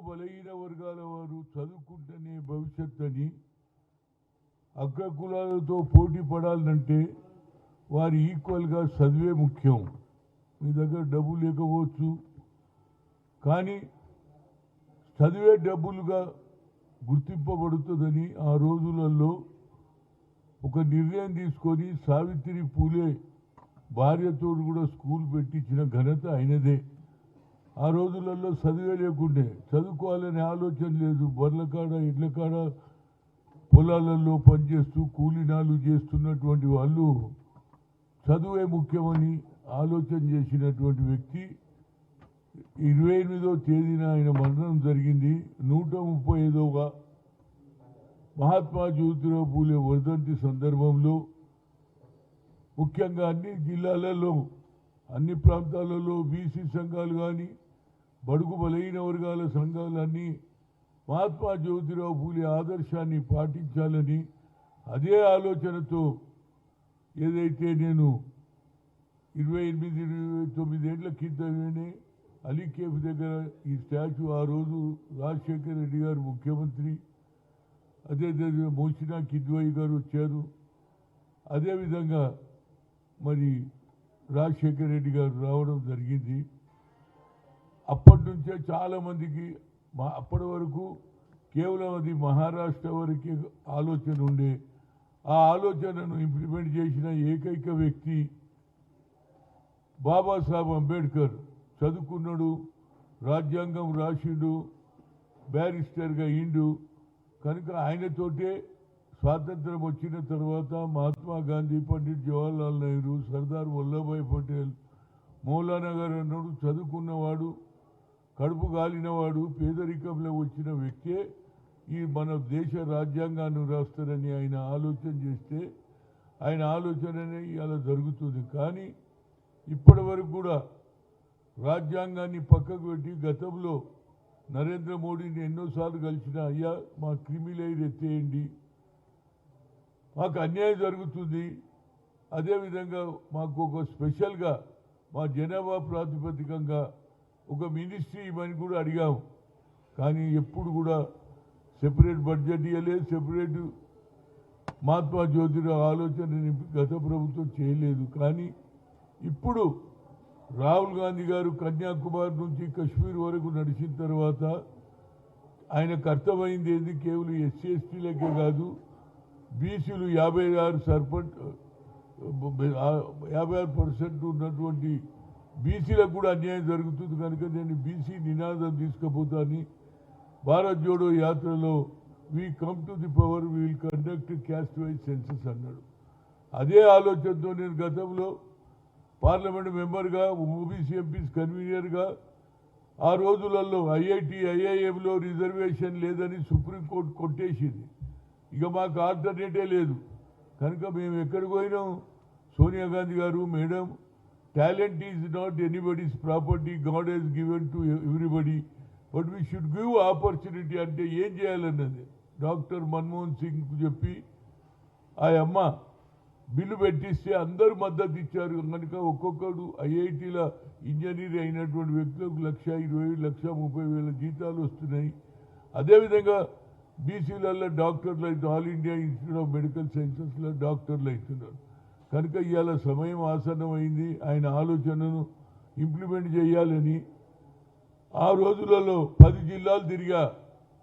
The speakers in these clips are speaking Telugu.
బలహీన వర్గాల వారు చదువుకుంటేనే భవిష్యత్ అని, అగ్ర కులాలతో పోటీ పడాలంటే వారి ఈక్వల్గా చదివే ముఖ్యం. మీ దగ్గర డబ్బు లేకపోవచ్చు, కానీ చదివే డబ్బులుగా గుర్తింపబడుతుందని ఆ రోజులలో ఒక నిర్ణయం తీసుకొని సావిత్రి పూలే భార్యతో కూడా స్కూల్ పెట్టించిన ఘనత ఆయనదే. ఆ రోజులలో చదివే లేకుండే, చదువుకోవాలనే ఆలోచన లేదు. బర్ల కాడ ఇళ్ళ కాడ పొలాలలో పనిచేస్తూ కూలీనాలు చేస్తున్నటువంటి వాళ్ళు చదువే ముఖ్యమని ఆలోచన చేసినటువంటి వ్యక్తి. 28వ తేదీన ఆయన మరణం జరిగింది. 135వ మహాత్మా జ్యోతిరావు పూలే వర్ధంతి సందర్భంలో ముఖ్యంగా అన్ని జిల్లాలలో అన్ని ప్రాంతాలలో బీసీ సంఘాలు కానీ బడుగు బలహీన వర్గాల సంఘాలన్నీ మహాత్మా జ్యోతిరావు పూలే ఆదర్శాన్ని పాటించాలని అదే ఆలోచనతో ఏదైతే నేను 28-29 ఏళ్ల కిందనే అలీకేఫ్ దగ్గర ఈ స్టాచ్యూ, ఆ రోజు రాజశేఖర రెడ్డి గారు ముఖ్యమంత్రి, అదేవిధంగా మోసినా కిద్వాయి గారు వచ్చారు, అదేవిధంగా మరి రాజశేఖర రెడ్డి గారు రావడం జరిగింది. అప్పటి నుంచే చాలామందికి అప్పటి వరకు కేవలం అది మహారాష్ట్ర వరకే ఆలోచన ఉండే. ఆ ఆలోచనను ఇంప్లిమెంట్ చేసిన ఏకైక వ్యక్తి బాబాసాహెబ్ అంబేద్కర్. చదువుకున్నాడు, రాజ్యాంగం రాసిండు, బ్యారిస్టర్గా అయిండు. కనుక ఆయనతోటే స్వాతంత్రం వచ్చిన తర్వాత మహాత్మా గాంధీ, పండిట్ జవహర్లాల్ నెహ్రూ, సర్దార్ వల్లభాయ్ పటేల్, మౌలానా గారు అన్నాడు. చదువుకున్నవాడు, కడుపు గాలినవాడు, పేదరికంలో వచ్చిన వ్యక్తే ఈ మన దేశ రాజ్యాంగాన్ని రాస్తారని ఆయన ఆలోచన చేస్తే ఆయన ఆలోచననే ఇలా జరుగుతుంది. కానీ ఇప్పటి వరకు కూడా రాజ్యాంగాన్ని పక్కకు పెట్టి గతంలో నరేంద్ర మోడీని ఎన్నోసార్లు కలిసిన, అయ్యా మా క్రిమిలేయర్ ఎత్తేయండి, మాకు అన్యాయం జరుగుతుంది, అదేవిధంగా మాకు ఒక స్పెషల్గా మా జనాభా ప్రాతిపదికంగా ఒక మినిస్ట్రీ ఇవన్నీ కూడా అడిగాము. కానీ ఎప్పుడు కూడా సెపరేట్ బడ్జెట్ ఇవ్వలేదు, సెపరేట్ మహాత్మా జ్యోతిరావు ఆలోచనని గత ప్రభుత్వం చేయలేదు. కానీ ఇప్పుడు రాహుల్ గాంధీ గారు కన్యాకుమారి నుంచి కశ్మీర్ వరకు నడిచిన తర్వాత ఆయనకు అర్థమైంది ఏంది, కేవలం ఎస్సీ ఎస్టీలకే కాదు బీసీలు 56% ఉన్నటువంటి బీసీలకు కూడా అన్యాయం జరుగుతుంది. కనుక నేను బీసీ నినాదం తీసుకుపోతాను. భారత్ జోడో యాత్రలో we come to the power, we will conduct caste wise census అన్నాడు. అదే ఆలోచనతో నేను గతంలో పార్లమెంట్ మెంబర్గా, ఓబీసీ ఎంపీస్ కన్వీనర్గా ఆ రోజులలో ఐఐఎంలో రిజర్వేషన్ లేదని సుప్రీంకోర్టు కొట్టేసింది. ఇక మాకు ఆల్టర్నేటే లేదు. కనుక మేము ఎక్కడికి పోయినాం, సోనియా గాంధీ గారు, madam, talent is not anybody's property, God has given to everybody, but we should give opportunity. అంటే ఏం చేయాలన్నది డాక్టర్ మన్మోహన్ సింగ్ చెప్పి ఆ అమ్మ బిల్లు పెట్టిస్తే అందరూ మద్దతు ఇచ్చారు. కనుక ఒక్కొక్కడు ఐఐటీల ఇంజనీర్ అయినటువంటి వ్యక్తులకు 1,20,000, 1,30,000 జీతాలు వస్తున్నాయి. అదేవిధంగా బీసీలలో డాక్టర్లు అయితే all India institute of medical సైన్సెస్లో డాక్టర్లు అవుతున్నారు. కనుక ఇవాళ సమయం ఆసన్నమైంది. ఆయన ఆలోచనను ఇంప్లిమెంట్ చేయాలని ఆ రోజులలో 10 జిల్లాలు తిరిగా,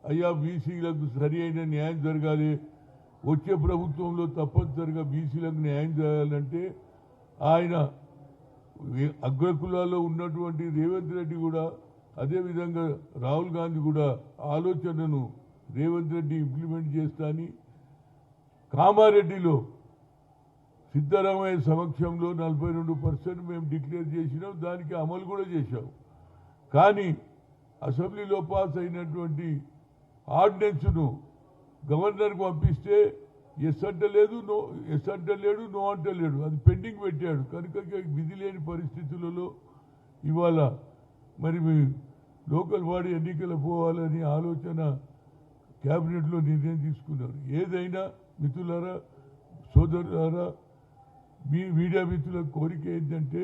అయ్యా బీసీలకు సరి అయిన న్యాయం జరగాలి, వచ్చే ప్రభుత్వంలో తప్పనిసరిగా బీసీలకు న్యాయం చేయాలంటే ఆయన అగ్రకులాల్లో ఉన్నటువంటి రేవంత్ రెడ్డి కూడా, అదేవిధంగా రాహుల్ గాంధీ కూడా ఆలోచనను రేవంత్ రెడ్డి ఇంప్లిమెంట్ చేస్తాని కామారెడ్డిలో సిద్ధరామయ్య సమక్షంలో 42% మేము డిక్లేర్ చేసినాం. దానికి అమలు కూడా చేశాం. కానీ అసెంబ్లీలో పాస్ అయినటువంటి ఆర్డినెన్స్ను గవర్నర్కి పంపిస్తే ఎస్ అంటలేదు, ఎస్ అంటలేడు, నో అంటలేడు, అది పెండింగ్ పెట్టాడు. కనుక విధి లేని పరిస్థితులలో ఇవాళ మరి లోకల్ బాడీ ఎన్నికలు పోవాలని ఆలోచన క్యాబినెట్లో నిర్ణయం తీసుకున్నారు. ఏదైనా మిత్రులారా, సోదరులారా, మీ మీడియా మిత్రుల కోరిక ఏంటంటే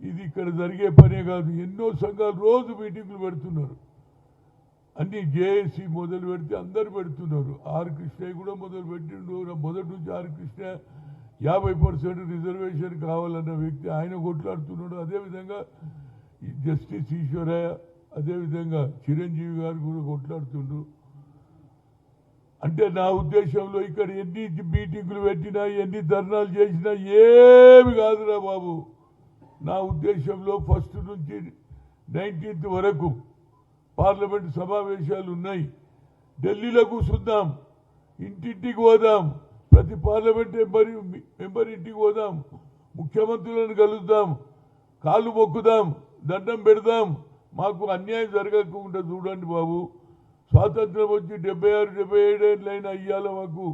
ఇది ఇక్కడ జరిగే పనే కాదు. ఎన్నో సంఘాలు రోజు మీటింగులు పెడుతున్నారు. అన్ని జేఏసీ మొదలు పెడితే అందరు పెడుతున్నారు. ఆర్ కృష్ణయ్య కూడా మొదలు పెట్టిండు. మొదటి నుంచి ఆర్ కృష్ణ 50% రిజర్వేషన్ కావాలన్న వ్యక్తి ఆయన కొట్లాడుతున్నాడు. అదేవిధంగా జస్టిస్ ఈశ్వరయ్య, అదేవిధంగా చిరంజీవి గారు కూడా కొట్లాడుతుండ్రు. అంటే నా ఉద్దేశంలో ఇక్కడ ఎన్ని మీటింగులు పెట్టినా ఎన్ని ధర్నాలు చేసినా ఏమి కాదురా బాబు. నా ఉద్దేశంలో ఫస్ట్ నుంచి 19th వరకు పార్లమెంట్ సమావేశాలు ఉన్నాయి. ఢిల్లీలో కూర్చుందాం, ఇంటింటికి పోదాం, ప్రతి పార్లమెంట్ మెంబర్ ఇంటికి పోదాం, ముఖ్యమంత్రులను కలుద్దాం, కాళ్ళు మొక్కుదాం, దండం పెడదాం. మాకు అన్యాయం జరగకుండా చూడండి బాబు. స్వాతంత్రం వచ్చి 76, 77 ఏళ్ళైనా ఇయ్యాల మాకు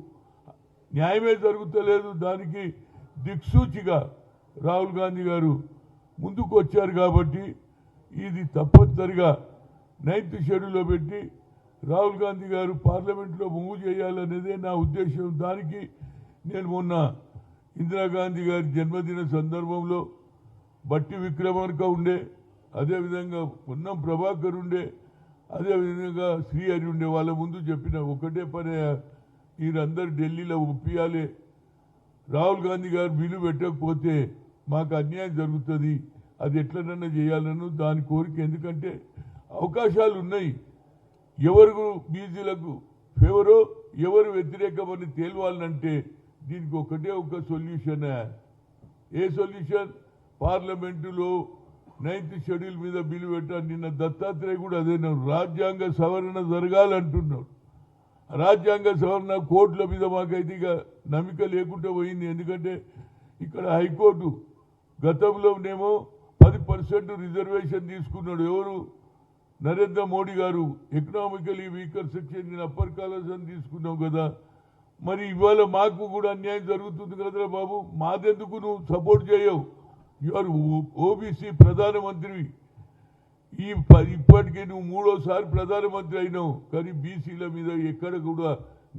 న్యాయమే జరుగుతలేదు. దానికి దిక్సూచిగా రాహుల్ గాంధీ గారు ముందుకు వచ్చారు. కాబట్టి ఇది తప్పనిసరిగా 9th షెడ్యూల్లో పెట్టి రాహుల్ గాంధీ గారు పార్లమెంట్లో మూవ్ చేయాలనేదే నా ఉద్దేశం. దానికి నేను మొన్న ఇందిరాగాంధీ గారి జన్మదిన సందర్భంలో బట్టి విక్రమార్క ఉండే, అదేవిధంగా పొన్నం ప్రభాకర్ ఉండే, అదేవిధంగా శ్రీహరి ఉండే, వాళ్ళ ముందు చెప్పిన ఒకటే పని, మీరందరూ ఢిల్లీలో ఒప్పియాలి. రాహుల్ గాంధీ గారు బిల్లు పెట్టకపోతే మాకు అన్యాయం జరుగుతుంది, అది ఎట్లనన్నా చేయాలను దాని కోరిక. ఎందుకంటే అవకాశాలు ఉన్నాయి. ఎవరు బీసీలకు ఫేవరో ఎవరు వ్యతిరేకమని తేల్వాలంటే దీనికి ఒకటే ఒక సొల్యూషన్. A solution? పార్లమెంటులో 9th షెడ్యూల్ మీద బిల్లు పెట్టాను. నిన్న దత్తాత్రేయ కూడా అదే రాజ్యాంగ సవరణ జరగాలంటున్నాడు. రాజ్యాంగ సవరణ కోర్టుల మీద మాకైతే ఇక నమ్మిక లేకుండా పోయింది. ఎందుకంటే ఇక్కడ హైకోర్టు గతంలోనేమో 10% రిజర్వేషన్ తీసుకున్నాడు. ఎవరు? నరేంద్ర మోడీ గారు. Economically weaker section upper college అని తీసుకున్నాం కదా. మరి ఇవాళ మాకు కూడా అన్యాయం జరుగుతుంది కదరా బాబు. మాదెందుకు నువ్వు సపోర్ట్ చేయవు? యువర్ ఓబీసీ ప్రధానమంత్రి. ఇప్పటికీ నువ్వు 3వ సారి ప్రధానమంత్రి అయినావు. కానీ బీసీల మీద ఎక్కడ కూడా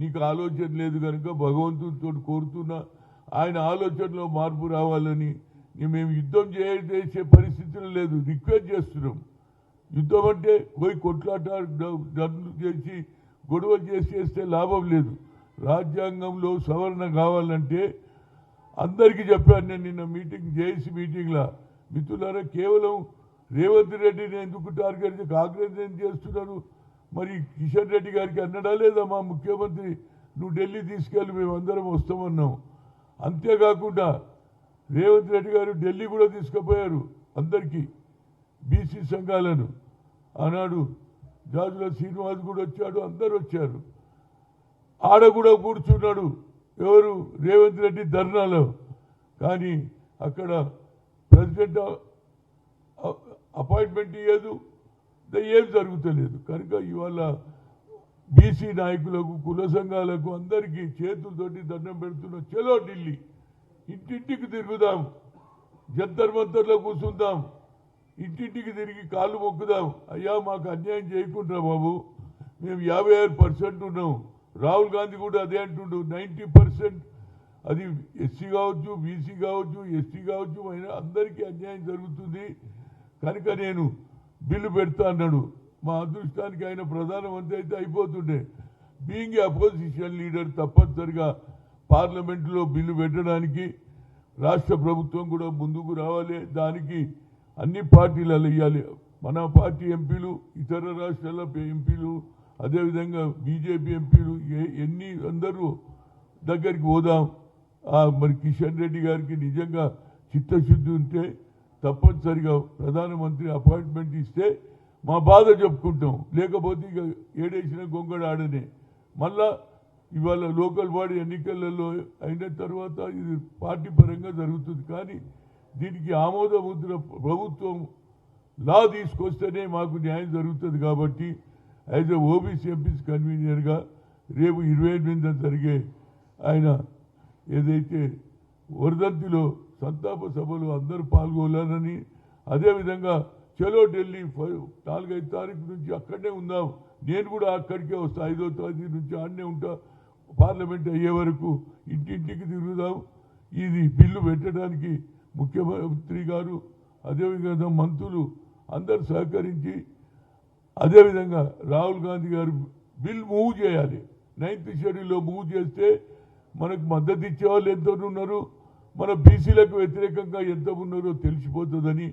నీకు ఆలోచన లేదు. కనుక భగవంతుడితో కోరుతున్నా ఆయన ఆలోచనలో మార్పు రావాలని. మేము యుద్ధం చేసే పరిస్థితులు లేదు, రిక్వెస్ట్ చేస్తున్నాం. యుద్ధం అంటే పోయి కొట్లాట దండు చేసి గొడవలు చేస్తే లాభం లేదు. రాజ్యాంగంలో సవరణ కావాలంటే అందరికీ చెప్పాను నేను నిన్న మీటింగ్, జేఏసీ మీటింగ్లో. మిత్రులారా, కేవలం రేవంత్ రెడ్డిని ఎందుకు టార్గెట్ కాంగ్రెస్ ఏం చేస్తున్నారు? మరి కిషన్ రెడ్డి గారికి అన్నడా లేదా మా ముఖ్యమంత్రి నువ్వు ఢిల్లీ తీసుకెళ్ళి మేమందరం వస్తామన్నాం. అంతేకాకుండా రేవంత్ రెడ్డి గారు ఢిల్లీ కూడా తీసుకుపోయారు అందరికీ బీసీ సంఘాలను. ఆనాడు జాజుల శ్రీనివాస్ కూడా వచ్చాడు, అందరు వచ్చారు. ఆడ కూడా కూర్చున్నాడు ఎవరు? రేవంత్ రెడ్డి ధర్నాలో. కానీ అక్కడ ప్రెసిడెంట్ అపాయింట్మెంట్ ఇవ్వదు, ఏం జరుగుతలేదు. కనుక ఇవాళ బీసీ నాయకులకు, కుల సంఘాలకు అందరికీ చేతులతోటి దండం పెడుతున్నాం. చలో ఢిల్లీ, ఇంటింటికి తిరుగుదాం, జంతర్ మంతర్లో కూర్చుందాం, ఇంటింటికి తిరిగి కాళ్ళు మొక్కుదాం. అయ్యా మాకు అన్యాయం చేయకుండా బాబు, మేము 56% ఉన్నాం. రాహుల్ గాంధీ కూడా అదే అంటుండు. 90% అది ఎస్సీ కావచ్చు, బీసీ కావచ్చు, ఎస్టీ కావచ్చు, అయినా అందరికీ అన్యాయం జరుగుతుంది. కనుక నేను బిల్లు పెడతా అన్నాడు. మా అదృష్టానికి ఆయన ప్రధానమంత్రి అయితే అయిపోతుండే. బీయింగ్ ఏ అపోజిషన్ లీడర్ తప్పనిసరిగా పార్లమెంటులో బిల్లు పెట్టడానికి రాష్ట్ర ప్రభుత్వం కూడా ముందుకు రావాలి. దానికి అన్ని పార్టీలలో ఇవ్వాలి. మన పార్టీ ఎంపీలు, ఇతర రాష్ట్రాల ఎంపీలు, అదేవిధంగా బీజేపీ ఎంపీలు ఎన్ని అందరూ దగ్గరికి పోదాం. మరి కిషన్ రెడ్డి గారికి నిజంగా చిత్తశుద్ధి ఉంటే తప్పనిసరిగా ప్రధానమంత్రి అపాయింట్మెంట్ ఇస్తే మా బాధ చెప్పుకుంటాం. లేకపోతే ఇక ఏడేసిన గొంగడ ఆడనే. మళ్ళా ఇవాళ లోకల్ బాడీ ఎన్నికలలో అయిన తర్వాత ఇది పార్టీ పరంగా జరుగుతుంది. కానీ దీనికి ఆమోద ముద్ర ప్రభుత్వం లా తీసుకొస్తేనే మాకు న్యాయం జరుగుతుంది. కాబట్టి యాజ్ ఎ ఓబీసీ ఎంపీస్ కన్వీనర్గా రేపు 28న జరిగే ఆయన ఏదైతే వర్ధంతిలో సంతాప సభలు అందరూ పాల్గొనాలని, అదేవిధంగా చలో ఢిల్లీ 4-5 తారీఖు నుంచి అక్కడనే ఉందాం. నేను కూడా అక్కడికే వస్తా. 5వ తారీఖు నుంచి ఆడనే ఉంటా. పార్లమెంట్ అయ్యే వరకు ఇంటింటికి తిరుగుదాం. ఇది బిల్లు పెట్టడానికి ముఖ్యమంత్రి గారు, అదేవిధంగా మంత్రులు అందరూ సహకరించి అదేవిధంగా రాహుల్ గాంధీ గారు బిల్ మూవ్ చేయాలి. 9th షెడ్యూల్లో మూవ్ చేస్తే మనకు మద్దతు ఇచ్చేవాళ్ళు ఎంత ఉన్నారు, మన బీసీలకు వ్యతిరేకంగా ఎంత ఉన్నారో తెలిసిపోతుందని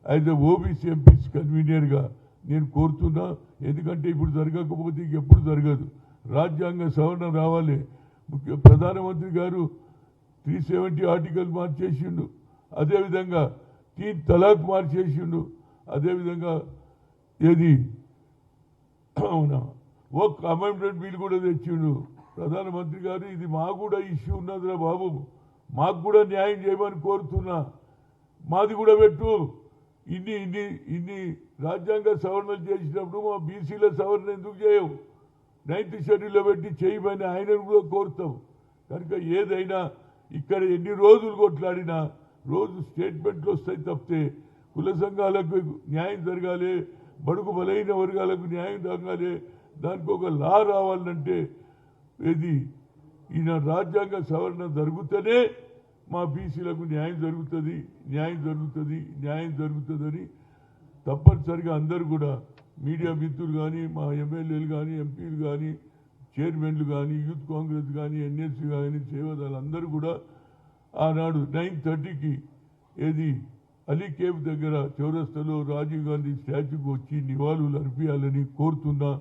యాజ్ ఎ ఓబీసీ ఎంపీస్ కన్వీనియర్గా నేను కోరుతున్నా. ఎందుకంటే ఇప్పుడు జరగకపోతే ఎప్పుడు జరగదు. రాజ్యాంగ సవరణ రావాలి. ప్రధానమంత్రి గారు 370 ఆర్టికల్ మార్చేసిండు. అదేవిధంగా 3 తలాక్ మార్చేసిండు. అదేవిధంగా ఏది అవునా ఒక అమెండ్మెంట్ బిల్ కూడా తెచ్చిండు ప్రధానమంత్రి గారు. ఇది మాకు కూడా ఇష్యూ ఉన్నదిరా బాబు, మాకు కూడా న్యాయం చేయమని కోరుతున్నా. మాది కూడా పెట్టు. ఇన్ని రాజ్యాంగ సవరణలు చేసినప్పుడు మా బీసీల సవరణ ఎందుకు చేయవు? 9th షెడ్యూల్లో పెట్టి చేయమని ఆయనను కూడా కోరుతాం. కనుక ఏదైనా ఇక్కడ ఎన్ని రోజులు కొట్లాడినా రోజు స్టేట్మెంట్లు వస్తాయి తప్పితే కుల సంఘాలకు న్యాయం జరగాలి, బడుగు బలైన వర్గాలకు న్యాయం జరగాలి, దానికి ఒక లా రావాలంటే ఇది ఈయన రాజ్యాంగ సవరణ జరుగుతూనే మా బీసీలకు న్యాయం జరుగుతుందని తప్పనిసరిగా అందరూ కూడా మీడియా మిత్రులు కానీ, మా ఎమ్మెల్యేలు కానీ, ఎంపీలు కానీ, చైర్మన్లు కానీ, యూత్ కాంగ్రెస్ కానీ, ఎన్ఎస్సీ కానీ, సేవదాలు అందరూ కూడా ఆనాడు 9:30కి ఏది అలీ కేఫ్ దగ్గర చౌరస్తాలో రాజీవ్ గాంధీ స్టాచ్యూకి వచ్చి నివాళులు అర్పించాలని కోరుతున్నా.